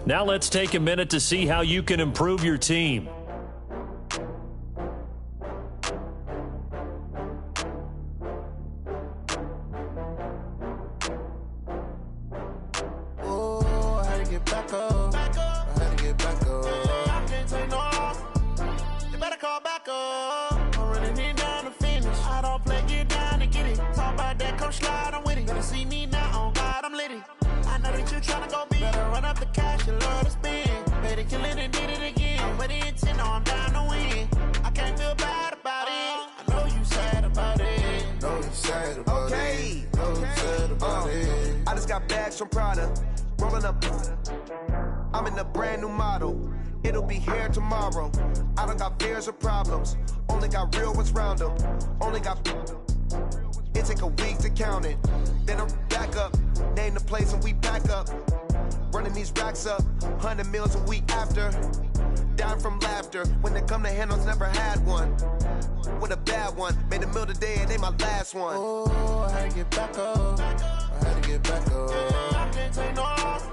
Now let's take a minute to see how you can improve your team. From Prada, rolling up. I'm in a brand new model. It'll be here tomorrow. I don't got fears or problems. Only got real ones round them. Only got. It take a week to count it. Then I'm back up. Name the place and we pack up. Running these racks up. 100 meals a week after. Down from laughter. When they come to handles, never had one. With a bad one. Made a meal today and ain't my last one. Oh, I had to get back up. I had to get back up. I can't take no off.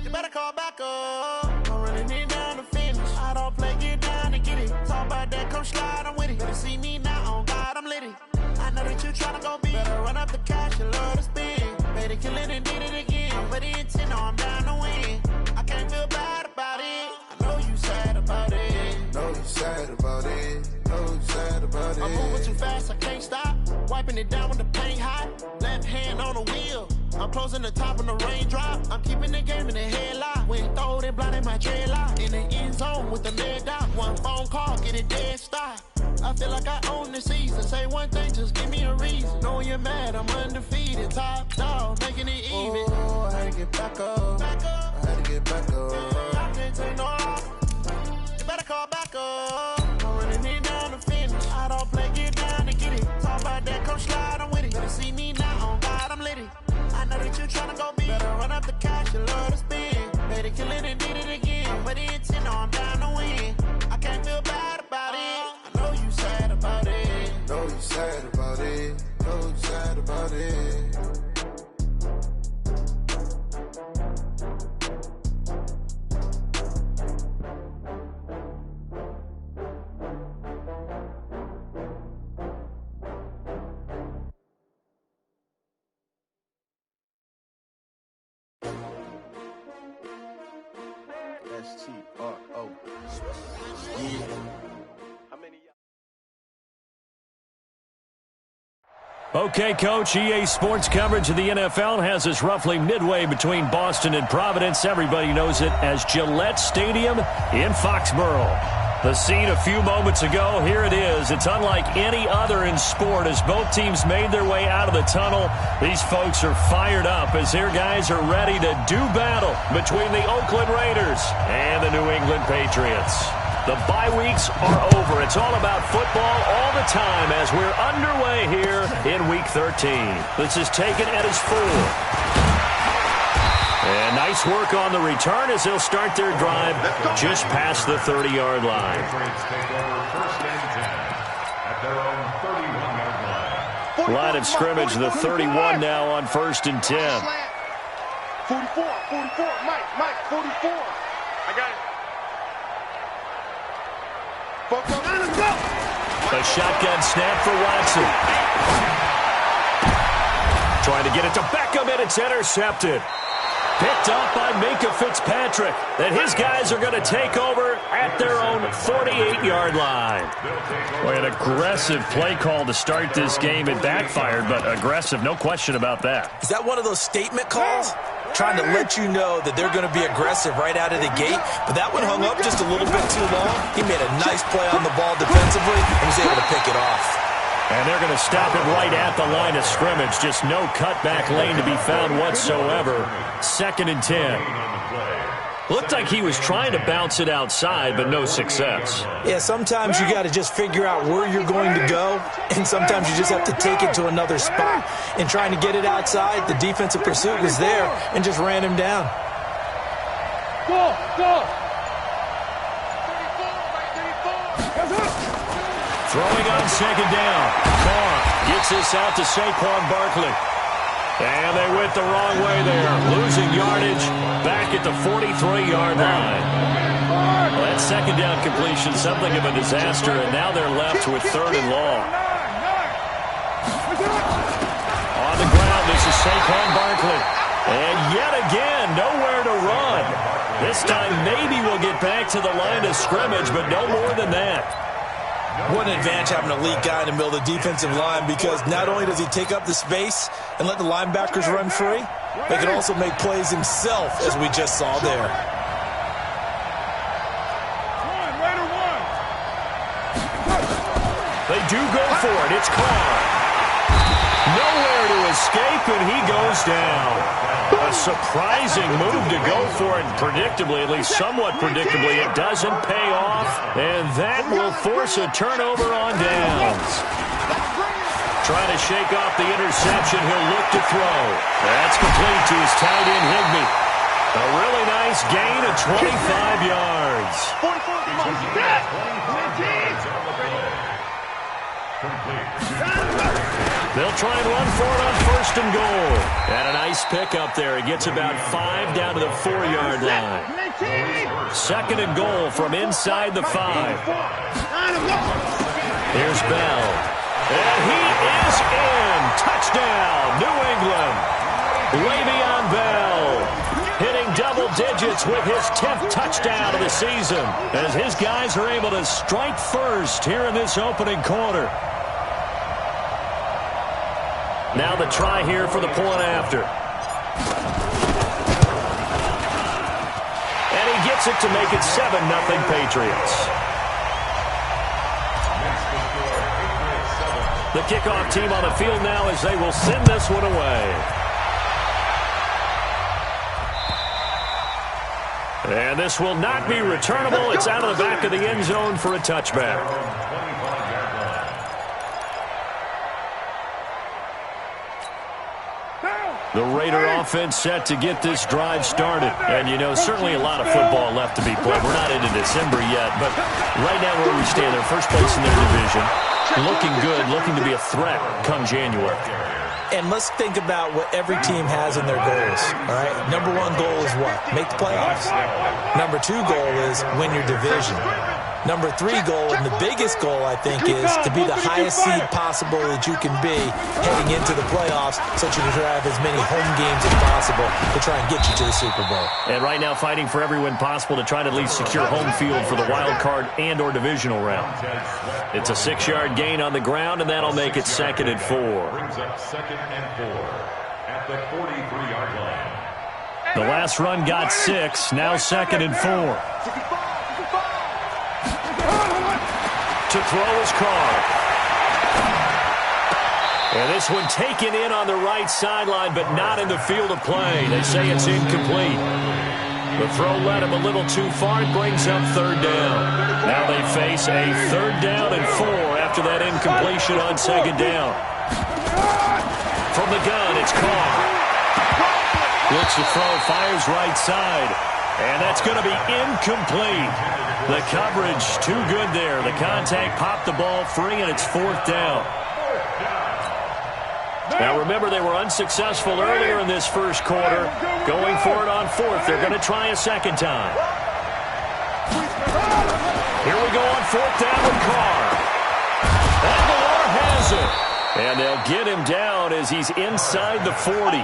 You better call back up. I'm running it down to finish. I don't play, get down and get it. Talk about that, come slide, I'm with it. Better see me now, on God, I'm litty. I know that you tryna go big. Better run up the cash, you love to spin. Made it, kill it, and did it again. But the intent, no, I'm down to win. I can't feel bad about it. I know you sad about it. Know you sad about it. Know you sad about it. I'm moving too fast, I can't stop. Wiping it down with the paint hot. Left hand on the wheel. I'm closing the top when the raindrop. I'm keeping the game in the headlock. When throw it blind in my dreadlock. In the end zone with the leg out. One phone call, get it dead stop. I feel like I own the season. Say one thing, just give me a reason. Knowing you're mad, I'm undefeated. Top dog, making it even. Oh, I had to get back up. I had to get back up. I can't take no off. You better call back up. I'm running it down to finish. I don't play, get down to get it. Talk about that, come slide, I'm with it. Better see me now, on God, I'm litty. I know that you tryna go big. Better run up the cash, you love to spin. Better kill it and did it again. But the intent, no, I'm down to win. I can't feel bad about it. I know you sad about it. Know you sad about it. Know you sad about it. S-T-R-O. Yeah. How many? Okay, Coach, EA Sports coverage of the NFL has us roughly midway between Boston and Providence. Everybody knows it as Gillette Stadium in Foxborough. The scene a few moments ago, here it is. It's unlike any other in sport as both teams made their way out of the tunnel. These folks are fired up as their guys are ready to do battle between the Oakland Raiders and the New England Patriots. The bye weeks are over. It's all about football all the time as we're underway here in Week 13. This is taken at his full. And nice work on the return as they'll start their drive just past the 30-yard line. Line of scrimmage, the 31 now on 1st and 10. 44, Mike, 44. I got it. A shotgun snap for Watson. Trying to get it to Beckham, and it's intercepted. Picked up by Minka Fitzpatrick. And his guys are going to take over at their own 48-yard line. Boy, an aggressive play call to start this game. It backfired, but aggressive, no question about that. Is that one of those statement calls? Trying to let you know that they're going to be aggressive right out of the gate. But that one hung up just a little bit too long. He made a nice play on the ball defensively and was able to pick it off. And they're going to stop it right at the line of scrimmage. Just no cutback lane to be found whatsoever. 2nd and 10. Looked like he was trying to bounce it outside, but no success. Yeah, sometimes you got to just figure out where you're going to go, and sometimes you just have to take it to another spot. And trying to get it outside, the defensive pursuit was there and just ran him down. Go! Throwing on 2nd down. Carr gets this out to Saquon Barkley. And they went the wrong way there, losing yardage back at the 43-yard line. Well, that second down completion, something of a disaster, and now they're left with 3rd and long. On the ground, this is Saquon Barkley. And yet again, nowhere to run. This time, maybe we'll get back to the line of scrimmage, but no more than that. What an advantage having an elite guy in the middle of the defensive line, because not only does he take up the space and let the linebackers run free, they can also make plays himself, as we just saw there. They do go for it. It's Carr. Nowhere to escape, and he goes down. A surprising move to go for it, and predictably, at least somewhat predictably, it doesn't pay off, and that will force a turnover on downs. Trying to shake off the interception, he'll look to throw. That's complete to his tight end, Higbee. A really nice gain of 25 yards. They'll try and run for it on 1st and goal. And a nice pickup there. He gets about 5 down to the 4-yard line. 2nd and goal from inside the 5. Here's Bell. And he is in. Touchdown, New England. Le'Veon Bell hitting double digits with his 10th touchdown of the season, as his guys are able to strike first here in this opening quarter. Now the try here for the point after. And he gets it to make it 7-0 Patriots. The kickoff team on the field now as they will send this one away. And this will not be returnable. It's out of the back of the end zone for a touchback. The Raider offense set to get this drive started. And, you know, certainly a lot of football left to be played. We're not into December yet, but right now where we stand, they're first place in their division. Looking good, looking to be a threat come January. And let's think about what every team has in their goals, all right? Number 1 goal is what? Make the playoffs. Number 2 goal is win your division. Number 3 goal, and the biggest goal, I think, is to be the highest seed possible that you can be heading into the playoffs, so that you can have as many home games as possible to try and get you to the Super Bowl. And right now fighting for every win possible to try to at least secure home field for the wild card and or divisional round. It's a 6-yard gain on the ground, and that'll make it 2nd and 4. Brings up 2nd and 4 at the 43-yard line. The last run got 6, now 2nd and 4. To throw is Carr. And this one taken in on the right sideline, but not in the field of play. They say it's incomplete. The throw led him a little too far. It brings up 3rd down. Now they face a 3rd down and 4 after that incompletion on 2nd down. From the gun, it's Carr. Looks to throw, fires right side. And that's going to be incomplete. The coverage too good there. The contact popped the ball free, and it's 4th down. Now remember, they were unsuccessful earlier in this first quarter. Going for it on 4th. They're going to try a 2nd time. Here we go on 4th down with Carr. Aguilar has it. And they'll get him down as he's inside the 40.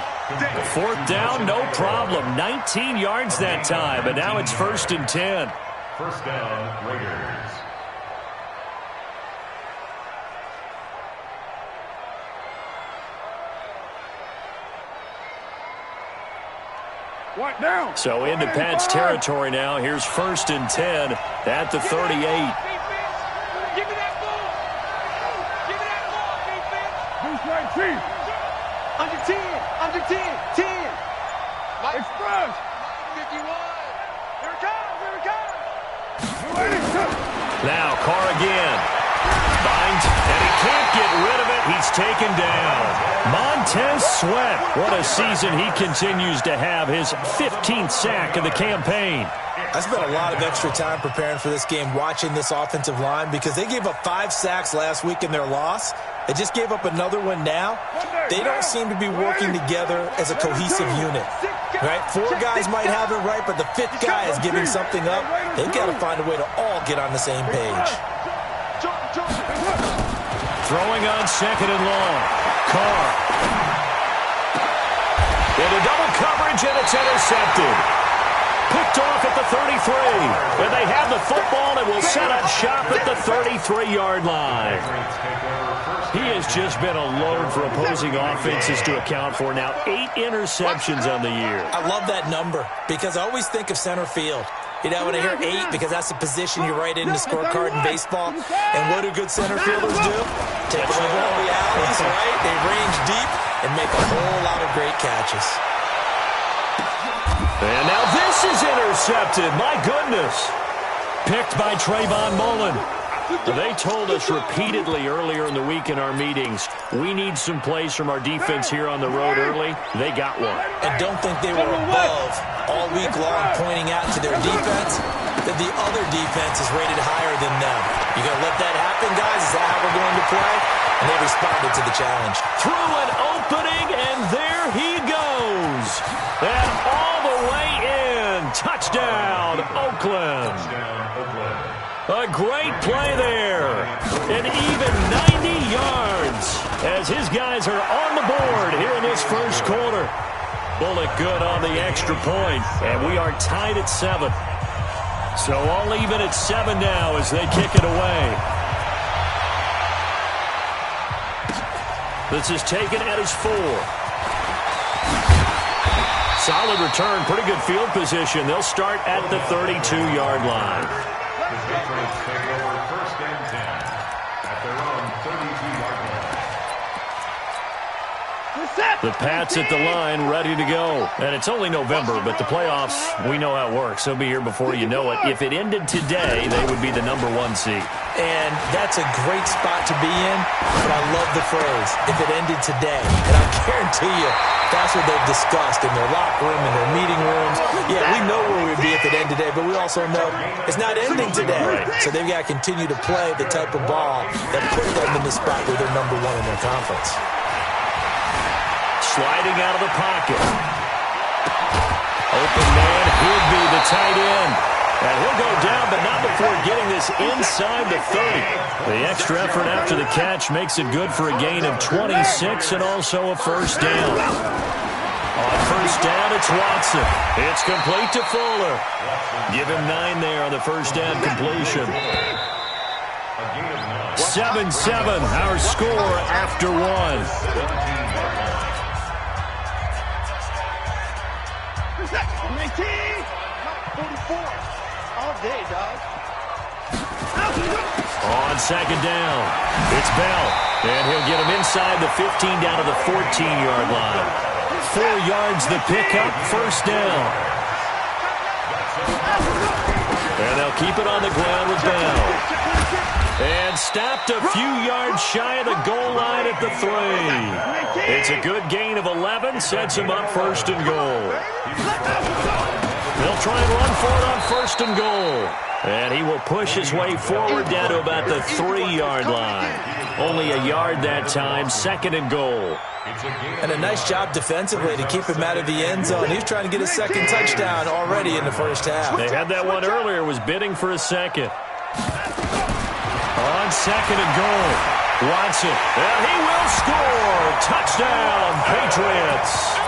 4th down, no problem. 19 yards that time, but now it's 1st and 10. 1st down, Raiders. What down? So into Pat's territory now. Here's 1st and 10 at the 38. Give me that ball. Give me that ball, defense. Who's right, team? Under 10. Under 10. 10. Express. 51. Here it comes. Here it comes. Now Carr again. Binds, and he can't get rid of it. He's taken down. Montez Sweat. What a season he continues to have. His 15th sack of the campaign. I spent a lot of extra time preparing for this game, watching this offensive line, because they gave up 5 sacks last week in their loss. They just gave up another one now. They don't seem to be working together as a cohesive unit. Right? 4 guys might have it right, but the 5th guy is giving something up. They've got to find a way to all get on the same page. Throwing on 2nd and long. Carr. Into double coverage, and it's intercepted. Picked off at the 33. And they have the football and will set up shop at the 33-yard line. He has just been a load for opposing offenses to account for. Now 8 interceptions on the year. I love that number because I always think of center field. You know, when I hear 8, because that's the position you write in the scorecard in baseball. And what do good center fielders do? Take away all the alleys, right? They range deep and make a whole lot of great catches. And now this is intercepted. My goodness. Picked by Trayvon Mullen. They told us repeatedly earlier in the week in our meetings, we need some plays from our defense here on the road early. They got one. And don't think they were above all week long pointing out to their defense that the other defense is rated higher than them. You going to let that happen, guys? Is that how we're going to play? And they responded to the challenge. Through an opening, and there he goes. And all the way in. Touchdown, Oakland. A great play there. And even 90 yards as his guys are on the board here in this first quarter. Bullet good on the extra point, and we are tied at 7. So all even at 7 now as they kick it away. This is taken at his 4. Solid return, pretty good field position. They'll start at the 32-yard line. The Patriots take over 1st and 10 at their own 32-yard line. The Pats at the line, ready to go. And it's only November, but the playoffs, we know how it works. They'll be here before you know it. If it ended today, they would be the number 1 seed. And that's a great spot to be in, but I love the phrase, if it ended today. And I guarantee you, that's what they've discussed in their locker room, in their meeting rooms. Yeah, we know where we'd be if it ended today, but we also know it's not ending today. So they've got to continue to play the type of ball that put them in the spot where they're number 1 in their conference. Sliding out of the pocket. Open man, he'll be the tight end. And he'll go down, but not before getting this inside the 30. The extra effort after the catch makes it good for a gain of 26 and also a first down. On first down, it's Watson. It's complete to Fuller. Give him 9 there on the first down completion. 7-7, our score after 1. 44. All day, dog. On 2nd down, it's Bell. And he'll get him inside the 15 down to the 14-yard line. 4 yards the pickup, first down. And they'll keep it on the ground with Bell. And stopped a few yards shy of the goal line at the 3. It's a good gain of 11, sets him up 1st and goal. They'll try and run for it on 1st and goal. And he will push his way forward down to about the 3-yard line. Only a yard that time, 2nd and goal. And a nice job defensively to keep him out of the end zone. He was trying to get his 2nd touchdown already in the first half. They had that one earlier, was bidding for a 2nd. On 2nd and goal, Watson, and he will score. Touchdown, Patriots.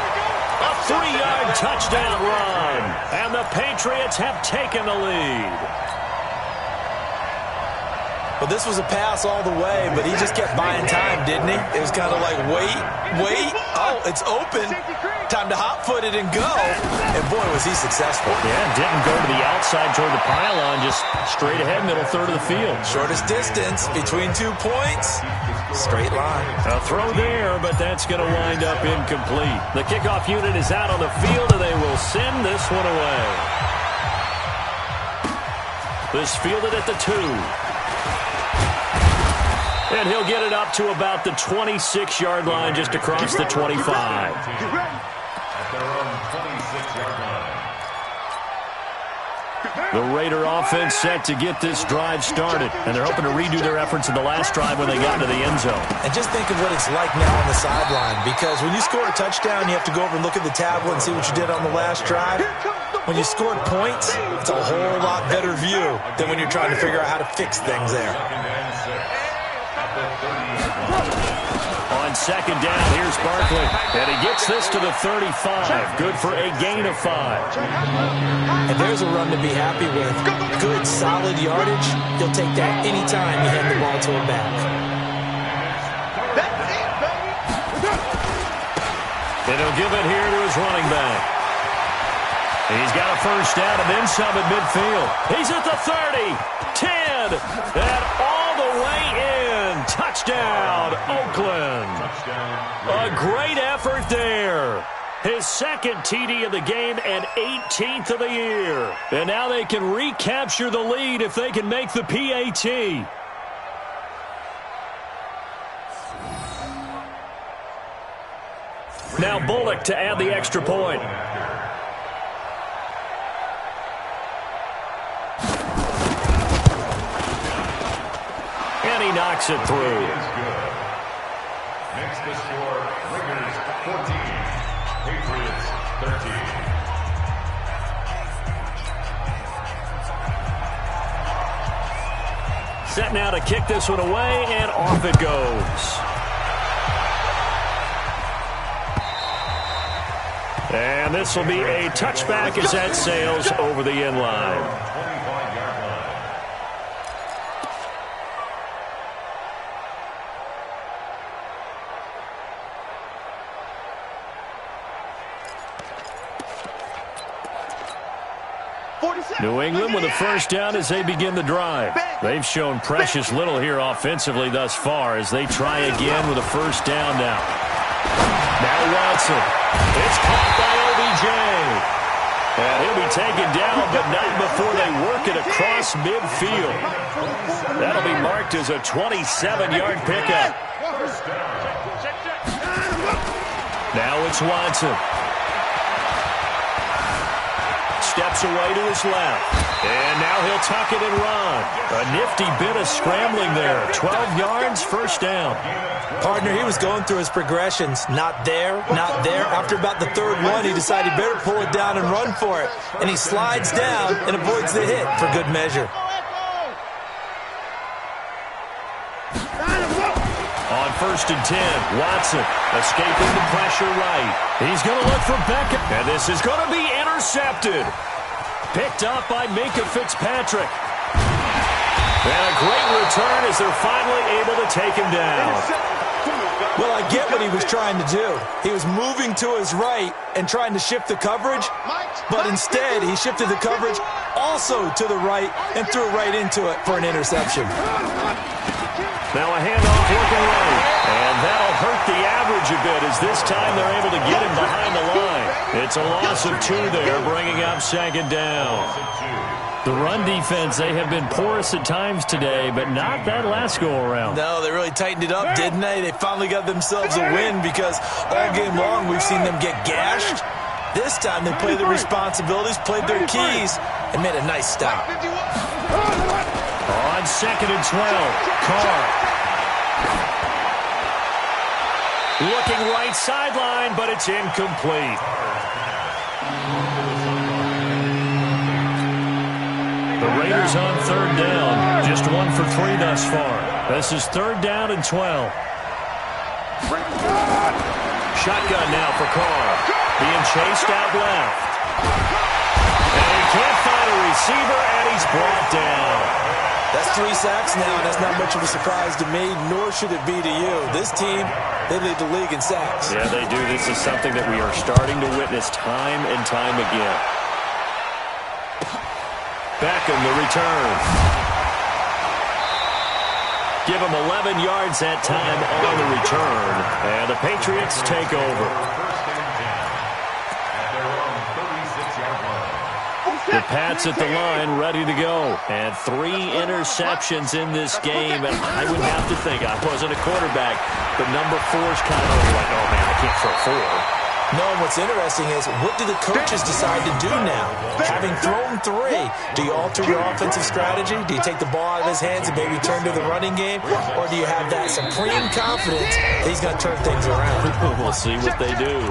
A 3-yard touchdown run, and the Patriots have taken the lead. Well, this was a pass all the way, but he just kept buying time, didn't he? It was kind of like, wait. Oh, it's open. Time to hot-foot it and go. And, boy, was he successful. Yeah, didn't go to the outside toward the pylon, just straight ahead, middle third of the field. Shortest distance between 2 points. Straight line. A throw there, but that's going to wind up incomplete. The kickoff unit is out on the field, and they will send this one away. This fielded at the 2. And he'll get it up to about the 26-yard line, just across the 25. At their own 26-yard line. The Raider offense set to get this drive started, and they're hoping to redo their efforts in the last drive when they got into the end zone. And just think of what it's like now on the sideline, because when you score a touchdown, you have to go over and look at the tablet and see what you did on the last drive. When you scored points, it's a whole lot better view than when you're trying to figure out how to fix things there. On second down, here's Barkley, and he gets this to the 35. Good for a gain of 5. And there's a run to be happy with. Good, solid yardage. You'll take that anytime you hand the ball to a back. And he'll give it here to his running back. He's got a first down and then some at midfield. He's at the 30, 10, and all the way in. Touchdown, Oakland. A great effort there. His second TD of the game and 18th of the year. And now they can recapture the lead if they can make the PAT. Now Bullock to add the extra point. And he knocks it through. Makes the score Raiders 14, Patriots 13. Set now to kick this one away, and off it goes. And this will be a touchback as that sails over the end line. 25-yard line. New England with a first down as they begin the drive. They've shown precious little here offensively thus far as they try again with a first down now. Now Watson. It's caught by OBJ. And he'll be taken down, but not before they work it across midfield. That'll be marked as a 27-yard pickup. Now it's Watson. Steps away to his left. And now he'll tuck it and run. A nifty bit of scrambling there. 12 yards, first down. Partner, he was going through his progressions. Not there, not there. After about the third one, he decided he better pull it down and run for it. And he slides down and avoids the hit for good measure. On first and 10, Watson escaping the pressure right. He's going to look for Beckham. And this is going to be intercepted. Picked up by Minkah Fitzpatrick. And a great return as they're finally able to take him down. Well, I get what he was trying to do. He was moving to his right and trying to shift the coverage, but instead he shifted the coverage also to the right and threw right into it for an interception. Now a handoff looking right, and that'll hurt the average a bit as this time they're able to get him behind the line. It's a loss of 2 there, bringing up second down. The run defense, they have been porous at times today, but not that last go-around. No, they really tightened it up, didn't they? They finally got themselves a win because all game long we've seen them get gashed. This time they played their responsibilities, played their keys, and made a nice stop. On second and 12, Carr. Looking right sideline, but it's incomplete. The Raiders on third down. Just 1 for 3 thus far. This is third down and 12. Shotgun now for Carr. Being chased out left. And he can't find a receiver, and he's brought down. That's 3 sacks now, and that's not much of a surprise to me, nor should it be to you. This team, they lead the league in sacks. Yeah, they do. This is something that we are starting to witness time and time again. Beckham, the return. Give him 11 yards that time on the return, and the Patriots take over. The Pats at the line, ready to go. And 3 interceptions in this game. And I would have to think, I wasn't a quarterback, but number 4's kind of like, oh, man, I can't throw 4. No, what's interesting is, what do the coaches decide to do now? Having thrown 3, do you alter your offensive strategy? Do you take the ball out of his hands and maybe turn to the running game? Or do you have that supreme confidence that he's going to turn things around? We'll see what they do.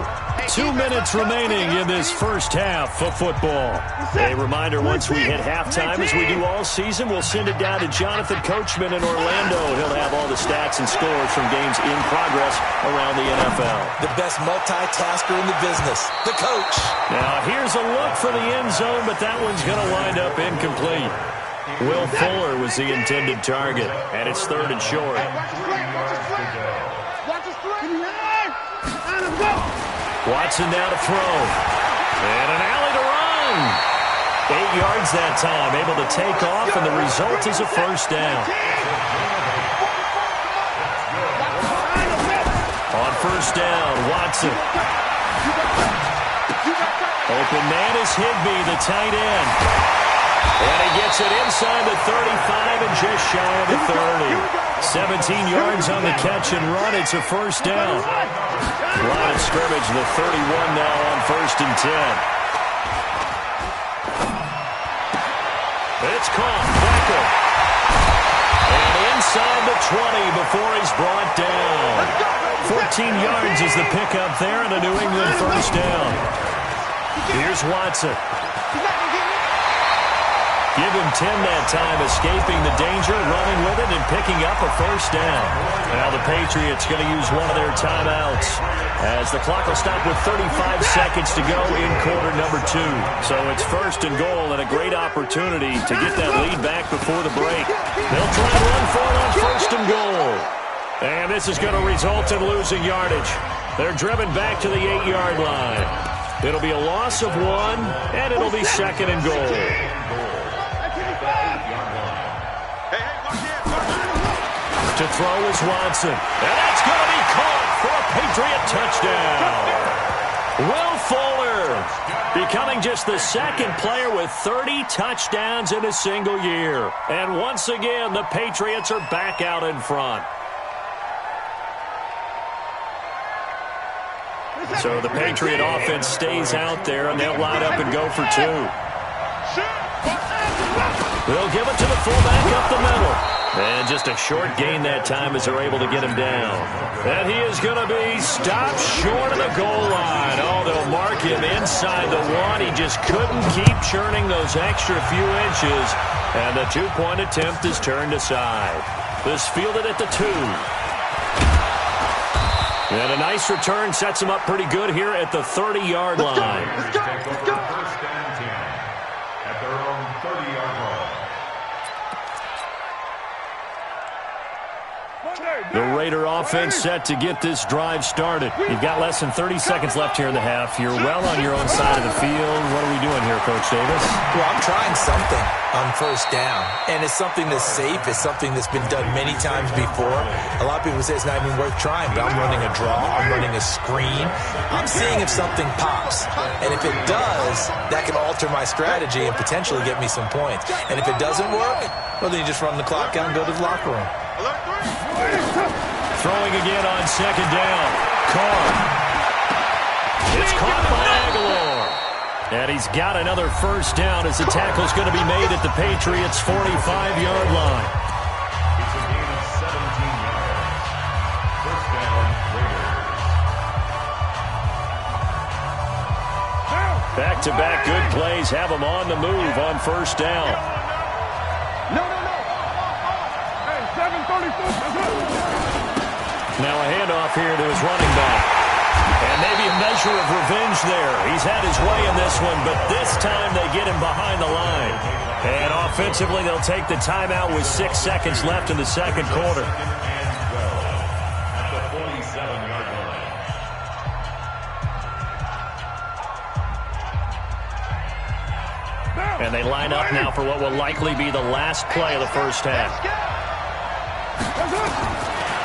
2 minutes remaining in this first half of football. A reminder, once we hit halftime, as we do all season, we'll send it down to Jonathan Coachman in Orlando. He'll have all the stats and scores from games in progress around the NFL. The best multitasker in the business, the coach. Now, here's a look for the end zone, but that one's going to wind up incomplete. Will Fuller was the intended target, and it's 3rd and short. Watson now to throw. And an alley to run. 8 yards that time, able to take off, and the result is a first down. On first down, Watson. Open man is Higbee, the tight end. And he gets it inside the 35 and just shy of the 30. 17 yards on the catch and run. It's a first down. Line of scrimmage, the 31 now on 1st and 10. It's caught. Becker. And inside the 20 before he's brought down. 14 yards is the pickup there and a New England first down. Here's Watson. Give him 10 that time, escaping the danger, running with it, and picking up a first down. Now the Patriots going to use one of their timeouts as the clock will stop with 35 seconds to go in quarter number 2. So it's 1st and goal and a great opportunity to get that lead back before the break. They'll try to run for it on 1st and goal. And this is going to result in losing yardage. They're driven back to the 8-yard line. It'll be a loss of 1, and it'll be 2nd and goal. To throw is Watson. And that's going to be caught for a Patriot touchdown. Will Fuller becoming just the 2nd player with 30 touchdowns in a single year. And once again, the Patriots are back out in front. So the Patriot offense stays out there, and they'll line up and go for 2. They'll give it to the fullback up the middle. And just a short gain that time as they're able to get him down. And he is going to be stopped short of the goal line. Oh, they'll mark him inside the 1. He just couldn't keep churning those extra few inches. And the 2-point attempt is turned aside. This fielded at the 2. And a nice return sets him up pretty good here at the 30-yard line. Let's go. First and 10 at their own 30-yard line. The Raider offense set to get this drive started. You've got less than 30 seconds left here in the half. You're well on your own side of the field. What are we doing here, Coach Davis? Well, I'm trying something on first down, and it's something that's safe. It's something that's been done many times before. A lot of people say it's not even worth trying, but I'm running a draw. I'm running a screen. I'm seeing if something pops, and if it does, that can alter my strategy and potentially get me some points. And if it doesn't work, well, then you just run the clock out and go to the locker room. Throwing again on 2nd down. Carr. It's caught by Aguilar. And he's got another first down as the tackle's going to be made at the Patriots' 45-yard line. It's a gain of 17 yards. First down, Raiders. Back-to-back good plays have him on the move on first down. No. Hey, 734. Now a handoff here to his running back. And maybe a measure of revenge there. He's had his way in this one, but this time they get him behind the line. And offensively, they'll take the timeout with 6 seconds left in the second quarter. At the 47-yard line. And they line up now for what will likely be the last play of the first half.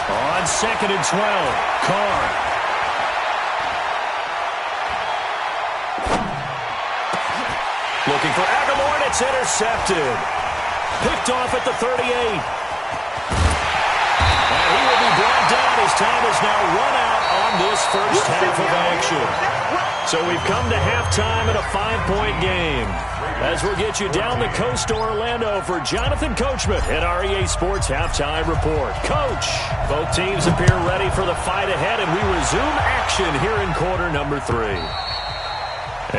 On 2nd and 12, Carr. Looking for Aguilar, and it's intercepted. Picked off at the 38. And he will be brought down. His time is now run out on on this first half of action. So we've come to halftime in a 5-point game. As we'll get you down the coast to Orlando for Jonathan Coachman at our EA Sports Halftime Report. Coach, both teams appear ready for the fight ahead, and we resume action here in quarter number 3.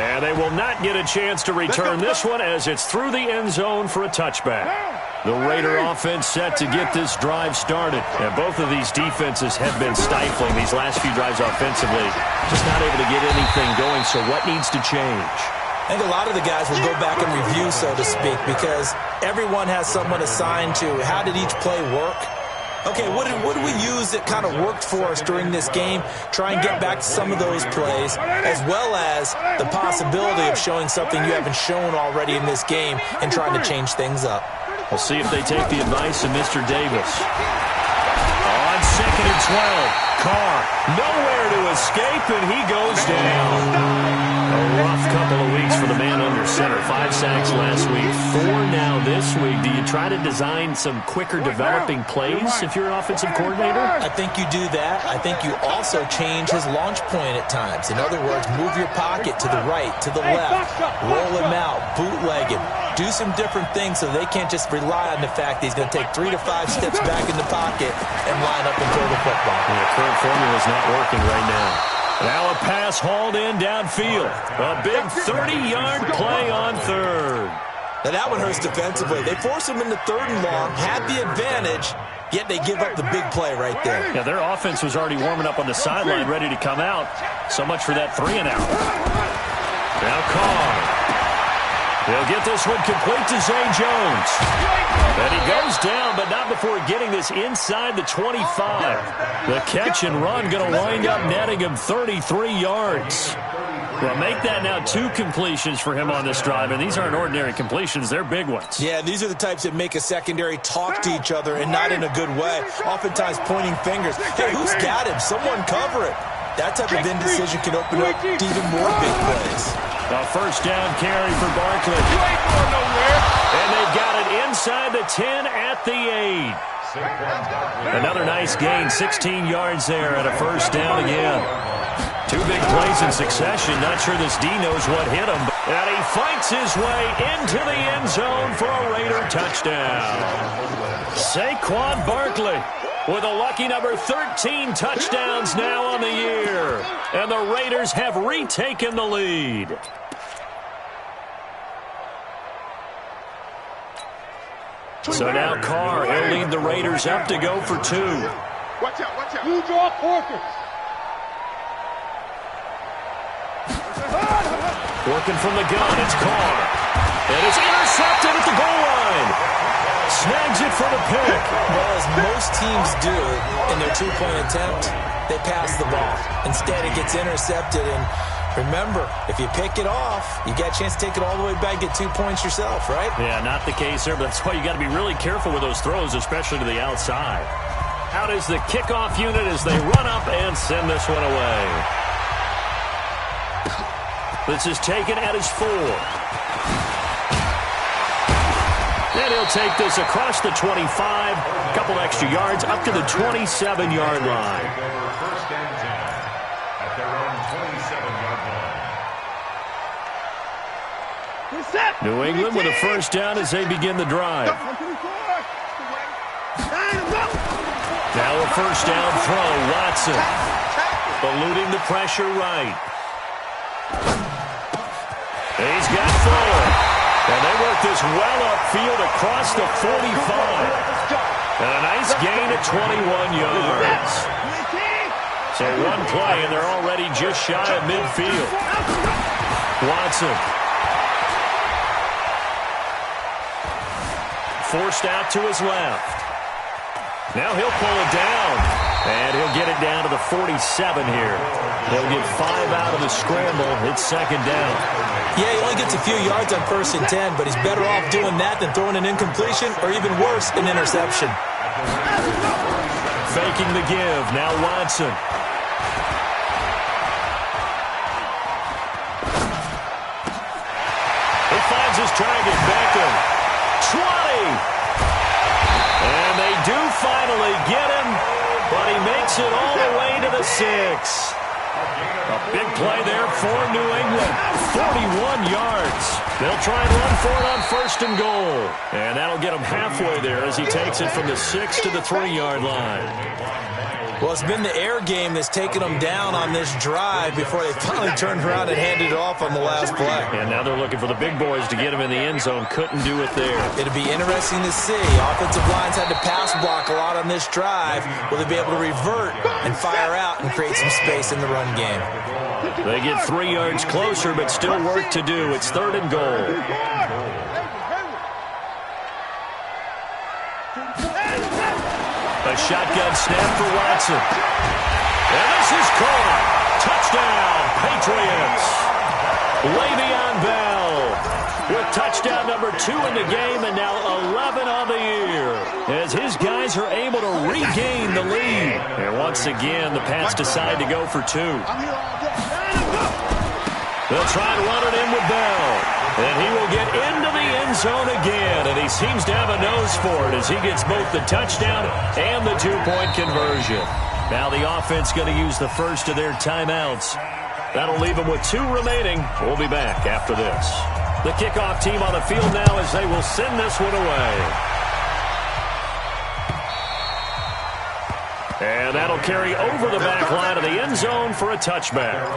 And they will not get a chance to return this one as it's through the end zone for a touchback. The Raider offense set to get this drive started. And both of these defenses have been stifling these last few drives offensively. Just not able to get anything going, so what needs to change? I think a lot of the guys will go back and review, so to speak, because everyone has someone assigned to how did each play work. Okay, what did we use that kind of worked for us during this game? Try and get back to some of those plays, as well as the possibility of showing something you haven't shown already in this game and trying to change things up. We'll see if they take the advice of Mr. Davis. On 2nd and 12, Carr nowhere to escape, and he goes down. A rough couple of weeks for the man under center. 5 sacks last week, 4 now this week. Do you try to design some quicker developing plays if you're an offensive coordinator? I think you do that. I think you also change his launch point at times. In other words, move your pocket to the right, to the left, roll him out, bootleg him. Do some different things so they can't just rely on the fact that he's going to take 3 to 5 steps back in the pocket and line up and throw the football. The current formula is not working right now. Now a pass hauled in downfield. A big 30-yard play on 3rd. Now that one hurts defensively. They force him into 3rd and long, had the advantage, yet they give up the big play right there. Yeah, their offense was already warming up on the sideline, ready to come out. So much for that 3-and-out. Now Carr. He'll get this one complete to Zay Jones. And he goes down, but not before getting this inside the 25. The catch and run going to wind up netting him 33 yards. Well, make that now 2 completions for him on this drive, and these aren't ordinary completions. They're big ones. Yeah, these are the types that make a secondary talk to each other and not in a good way. Oftentimes pointing fingers. Hey, who's got him? Someone cover it. That type of indecision can open up to even more big plays. A first down carry for Barkley. And they've got it inside the 10 at the 8. Another nice gain, 16 yards there and a first down again. 2 big plays in succession. Not sure this D knows what hit him. And he fights his way into the end zone for a Raider touchdown. Saquon Barkley with a lucky number 13 touchdowns now on the year. And the Raiders have retaken the lead. So now Carr, he'll lead the Raiders up to go for 2. Watch out, watch out. You draw Corkins. Working from the gun, it's Carr. And it's intercepted at the goal line. Snags it for the pick. Well, as most teams do in their 2-point attempt, they pass the ball. Instead, it gets intercepted. And remember, if you pick it off, you get a chance to take it all the way back, get 2 points yourself, right? Yeah, not the case there, but that's why you got to be really careful with those throws, especially to the outside. Out is the kickoff unit as they run up and send this one away. This is taken at his 4. And he'll take this across the 25, a couple extra yards, up to the 27-yard line. First and 10 at their own 27-yard line. New England with a first down as they begin the drive. Now a first down throw, Watson. Eluding the pressure right. He's got Fuller. And they work this well upfield across the 45. And a nice gain at 21 yards. So 1 play, and they're already just shy of midfield. Watson. Forced out to his left. Now he'll pull it down. And he'll get it down to the 47 here. They'll get 5 out of the scramble. It's 2nd down. Yeah, he only gets a few yards on 1st and 10, but he's better off doing that than throwing an incompletion or even worse, an interception. Faking the give. Now Watson. He finds his target. Beckham. 20. And they do finally get him, but he and makes it all the way to the 6. A big play there for New England. 41 yards. They'll try and run for it on 1st and goal. And that'll get him halfway there as he takes it from the 6 to the 3-yard line. Well, it's been the air game that's taken them down on this drive before they finally turned around and handed it off on the last play. And now they're looking for the big boys to get him in the end zone. Couldn't do it there. It'll be interesting to see. Offensive lines had to pass block a lot on this drive. Will they be able to revert and fire out and create some space in the run game? They get 3 yards closer, but still work to do. It's 3rd and goal. A shotgun snap for Watson. And this is caught. Touchdown, Patriots. Le'Veon Bell with touchdown number 2 in the game and now 11 on the year as his guys are able to regain the lead. And once again, the Pats decide to go for 2. They'll try to run it in with Bell. And he will get into the end zone again. And he seems to have a nose for it as he gets both the touchdown and the 2-point conversion. Now the offense going to use the first of their timeouts. That'll leave them with 2 remaining. We'll be back after this. The kickoff team on the field now as they will send this one away. And that'll carry over the back line of the end zone for a touchback.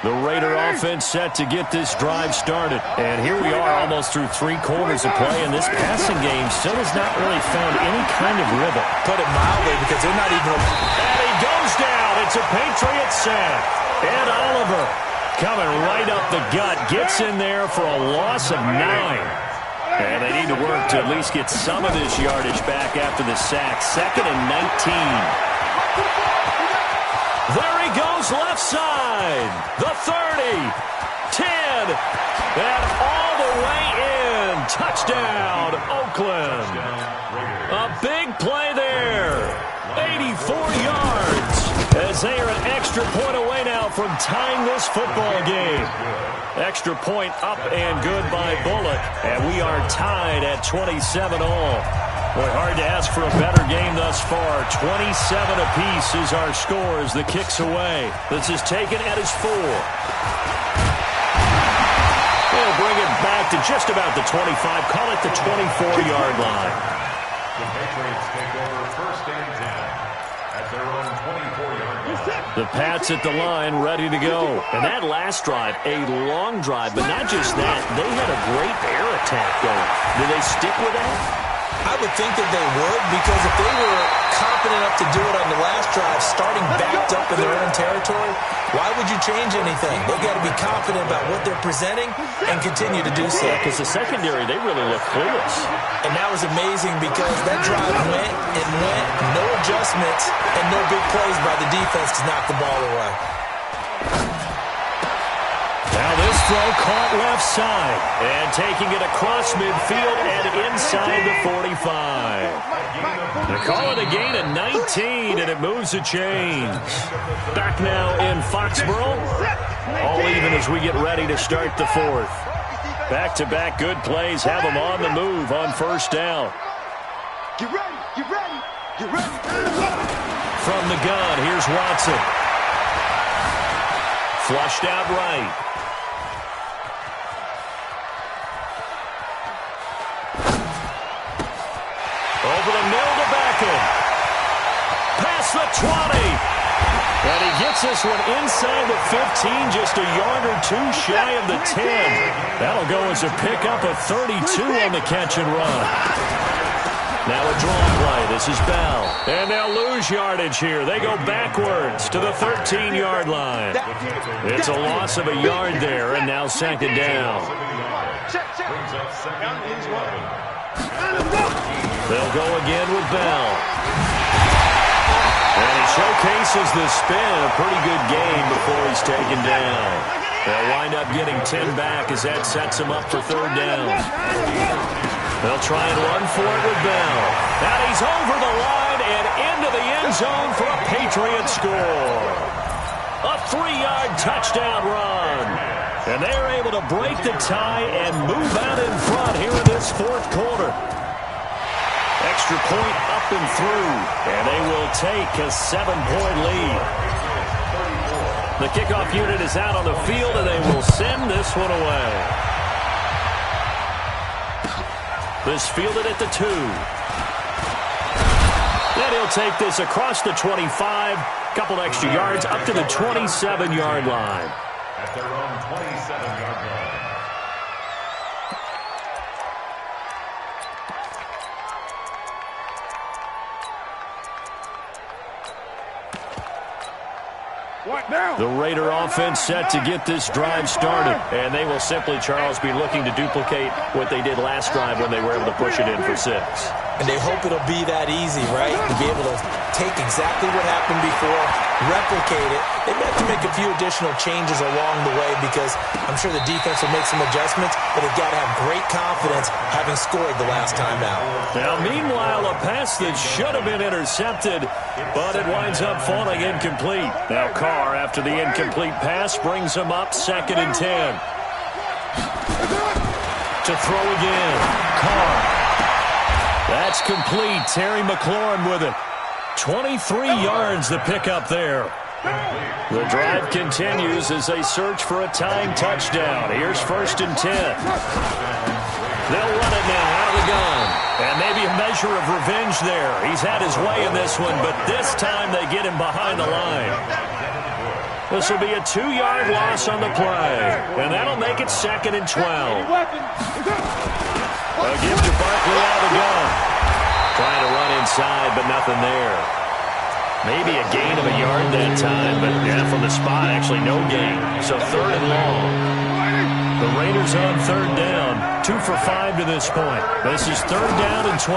The Raider offense set to get this drive started. And here we are almost through 3 quarters of play, and this passing game still has not really found any kind of rhythm. Put it mildly, because they're not even... And he goes down. It's a Patriot sack. And Oliver coming right up the gut. Gets in there for a loss of 9. And they need to work to at least get some of this yardage back after the sack. 2nd and 19. There he goes, left side. The 30, 10, and all the way in. Touchdown, Oakland. A big play there. 84 yards as they are an extra point away now from tying this football game. Extra point up and good by Bullock. And we are tied at 27 all. Boy, hard to ask for a better game thus far. 27 apiece is our score as the kick's away. This is taken at his 4. They'll bring it back to just about the 25. Call it the 24-yard line. The Patriots take over 1st and 10 at their own 24-yard line. The Pats at the line, ready to go. And that last drive, a long drive, but not just that. They had a great air attack going. Do they stick with that? I would think that they would, because if they were confident enough to do it on the last drive, starting backed up in their own territory, why would you change anything? They've got to be confident about what they're presenting and continue to do so. Because the secondary, they really look clueless. And that was amazing because that drive went and went, no adjustments, and no big plays by the defense to knock the ball away. Now this throw caught left side. And taking it across midfield and inside the 45. They call it a gain of 19, and it moves the chains. Back now in Foxborough. All even as we get ready to start the 4th. Back-to-back good plays have them on the move on 1st down. Get ready, get ready, get ready. From the gun, here's Watson. Flushed out right. Over the middle to Beckham. Past the 20. And he gets this one inside the 15, just a yard or 2 shy of the 10. That'll go as a pickup of 32 on the catch and run. Now a draw play. This is Bell. And they'll lose yardage here. They go backwards to the 13-yard line. It's a loss of a yard there, and now 2nd down. They'll go again with Bell. And he showcases the spin. A pretty good game before he's taken down. They'll wind up getting 10 back as that sets him up for 3rd down. They'll try and run for it with Bell. And he's over the line and into the end zone for a Patriot score. A 3-yard touchdown run. And they're able to break the tie and move out in front here in this 4th quarter. extra point up and through, and they will take a 7-point lead. The kickoff unit is out on the field, and they will send this one away. This fielded at the 2. Then he'll take this across the 25, couple extra yards up to the 27-yard line. At their own 27-yard line. The Raider offense set to get this drive started, and they will simply, Charles, be looking to duplicate what they did last drive when they were able to push it in for 6. And they hope it'll be that easy, right? To be able to take exactly what happened before, replicate it. They may have to make a few additional changes along the way because I'm sure the defense will make some adjustments, but they've got to have great confidence having scored the last time out. Now, meanwhile, a pass that should have been intercepted, but it winds up falling incomplete. Now, Carr, after the incomplete pass, brings him up 2nd and 10. To throw again. Carr. That's complete. Terry McLaurin with it. 23 yards the pickup there. The drive continues as they search for a tying touchdown. Here's 1st and 10. They'll run it now out of the gun. And maybe a measure of revenge there. He's had his way in this one, but this time they get him behind the line. This will be a 2-yard loss on the play. And that'll make it 2nd and 12. A give to Barkley out of the gun. Trying to run inside, but nothing there. Maybe a gain of a yard that time, but yeah, from the spot, actually no gain. So 3rd and long. The Raiders on 3rd down. 2 for 5 to this point. This is 3rd down and 12.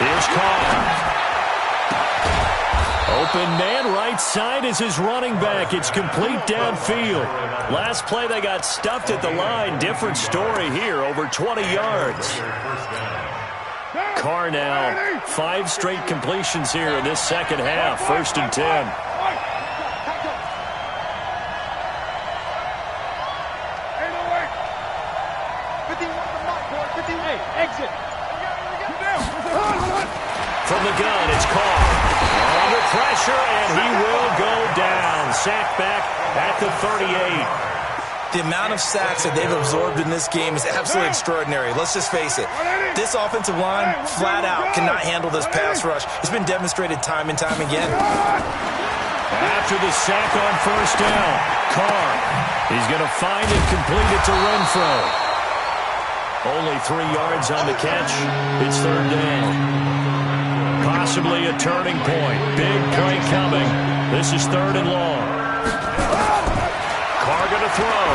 Here's Carr. Open man right side is his running back. It's complete downfield. Last play they got stuffed at the line. Different story here, over 20 yards. Carr now, 5 straight completions here in this second half. 1st and 10. From the gun, it's Carr. Under pressure, and he will go down. Sacked back at the 38. The amount of sacks that they've absorbed in this game is absolutely extraordinary. Let's just face it. This offensive line, flat out, cannot handle this pass rush. It's been demonstrated time and time again. After the sack on 1st down, Carr. He's going to find and complete it to Renfro. Only 3 yards on the catch. It's 3rd down. Possibly a turning point. Big play coming. This is 3rd and long. Carr going to throw.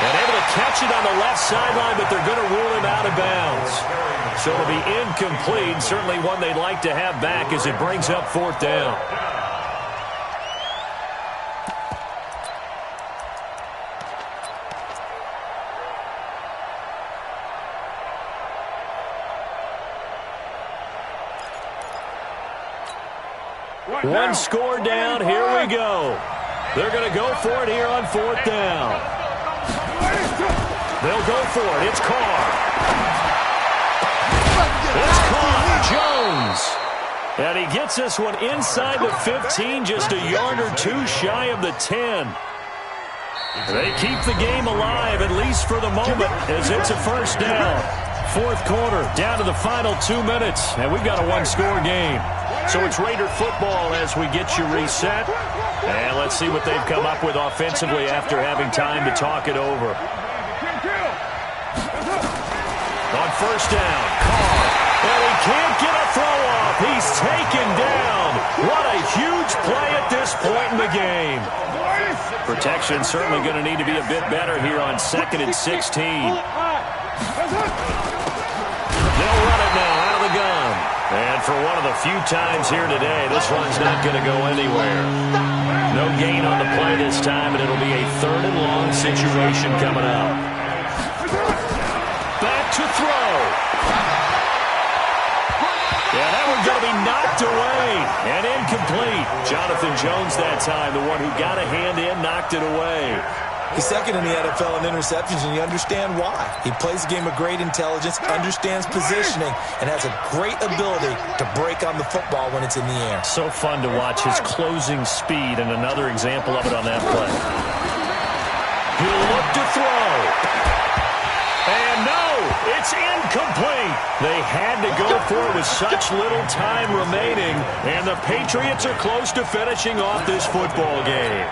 And able to catch it on the left sideline, but they're going to rule him out of bounds. So it'll be incomplete. Certainly one they'd like to have back as it brings up 4th down. One score down. Here we go. They're going to go for it here on 4th down. They'll go for it. It's Carr. It's caught. Jones. And he gets this one inside the 15, just a yard or 2 shy of the 10. They keep the game alive, at least for the moment, as it's a 1st down. 4th quarter, down to the final 2 minutes, and we've got a 1-score game. So it's Raider football as we get you reset. And let's see what they've come up with offensively after having time to talk it over. On 1st down, Carr. And he can't get a throw off. He's taken down. What a huge play at this point in the game. Protection certainly going to need to be a bit better here on 2nd and 16. They'll run it now out of the gun. And for one of the few times here today, this one's not going to go anywhere. No gain on the play this time, and it'll be a 3rd and long situation coming up. Back to throw. Yeah, that one's going to be knocked away and incomplete. Jonathan Jones that time, the one who got a hand in, knocked it away. He's second in the NFL in interceptions, and you understand why. He plays a game of great intelligence, understands positioning, and has a great ability to break on the football when it's in the air. So fun to watch his closing speed, and another example of it on that play. He'll look to throw. And no, it's incomplete. They had to go for it with such little time remaining, and the Patriots are close to finishing off this football game.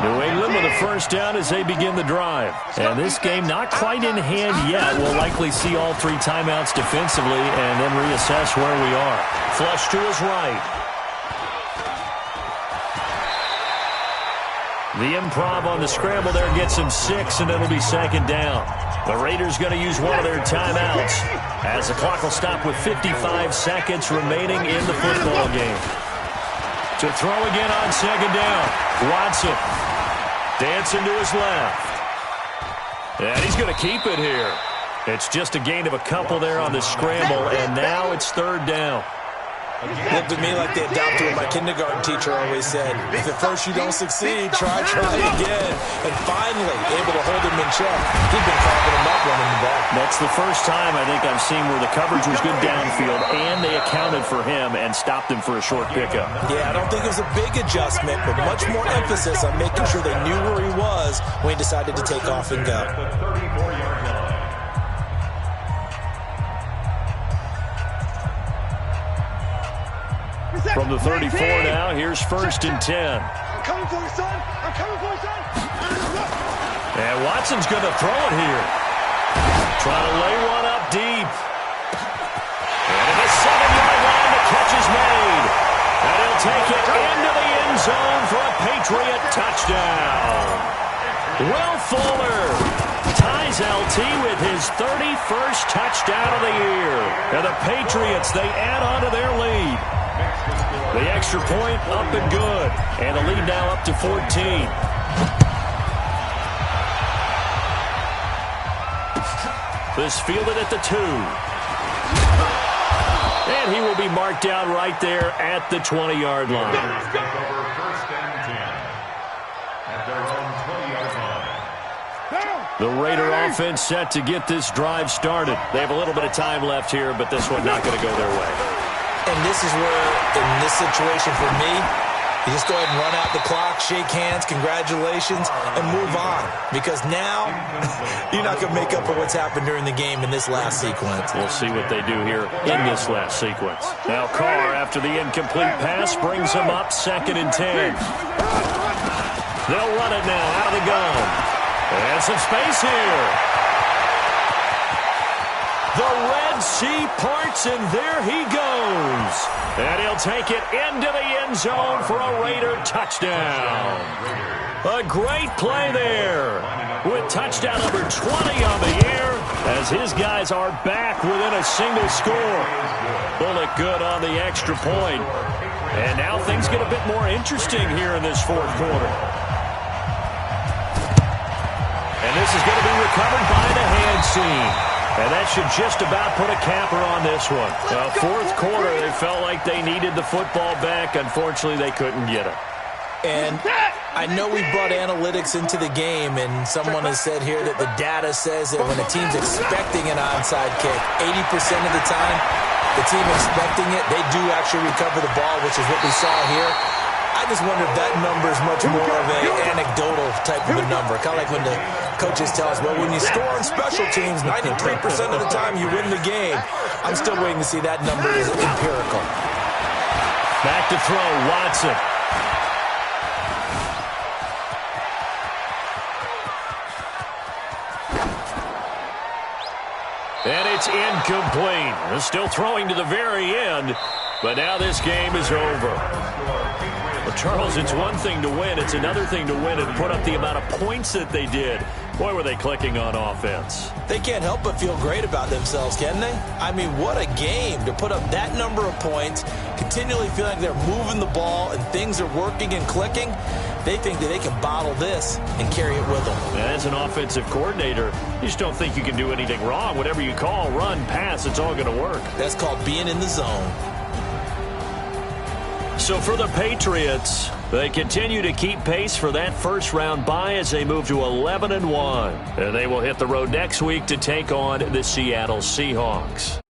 New England with a first down as they begin the drive. And this game not quite in hand yet. We'll likely see all three timeouts defensively and then reassess where we are. Flush to his right. The improv on the scramble there gets him 6, and it'll be second down. The Raiders going to use one of their timeouts as the clock will stop with 55 seconds remaining in the football game. To throw again on second down. Watson dancing to his left. And he's going to keep it here. It's just a gain of a couple there on the scramble, and now it's third down. Looked at me like they adopted what my kindergarten teacher always said. If at first you don't succeed, try again. And finally, able to hold him in check. He'd been carving him up running the back. That's the first time I think I've seen where the coverage was good downfield, and they accounted for him and stopped him for a short pickup. Yeah, I don't think it was a big adjustment, but much more emphasis on making sure they knew where he was when he decided to take off and go. From the 34 now, here's first and 10. I'm coming for you, son. I'm coming for you, son. And Watson's going to throw it here. Trying to lay one up deep. And at the 7-yard line, the catch is made. And he'll take it into the end zone for a Patriot touchdown. Will Fuller ties LT with his 31st touchdown of the year. And the Patriots, they add on to their lead. The extra point up and good. And the lead now up to 14. This fielded at the 2. And he will be marked down right there at the 20-yard line. First and 10 at their own 20-yard line. The Raider offense set to get this drive started. They have a little bit of time left here, but this one not going to go their way. And this is where, in this situation for me, you just go ahead and run out the clock, shake hands, congratulations, and move on. Because now, you're not going to make up for what's happened during the game in this last sequence. We'll see what they do here in this last sequence. Now Carr, after the incomplete pass, brings him up second and 10. They'll run it now out of the gun. And some space here. The Red Sea parts, and there he goes. And he'll take it into the end zone for a Raider touchdown. A great play there with touchdown number 20 on the year as his guys are back within a single score. Bullet good on the extra point. And now things get a bit more interesting here in this fourth quarter. And this is going to be recovered by the hand team. And that should just about put a capper on this one. Fourth quarter, they felt like they needed the football back. Unfortunately, they couldn't get it. And I know we brought analytics into the game, and someone has said here that the data says that when a team's expecting an onside kick, 80% of the time, the team expecting it, they do actually recover the ball, which is what we saw here. I just wonder if that number is much more of an anecdotal type of a number. Kind of like when the coaches tell us, well, when you score on special teams, 93% of the time you win the game. I'm still waiting to see that number is empirical. Back to throw, Watson. And it's incomplete. They're still throwing to the very end, but now this game is over. Well, Charles, it's one thing to win. It's another thing to win and put up the amount of points that they did. Boy, were they clicking on offense. They can't help but feel great about themselves, can they? I mean, what a game to put up that number of points, continually feel like they're moving the ball and things are working and clicking. They think that they can bottle this and carry it with them. As an offensive coordinator, you just don't think you can do anything wrong. Whatever you call, run, pass, it's all going to work. That's called being in the zone. So for the Patriots, they continue to keep pace for that first-round bye as they move to 11-1. And they will hit the road next week to take on the Seattle Seahawks.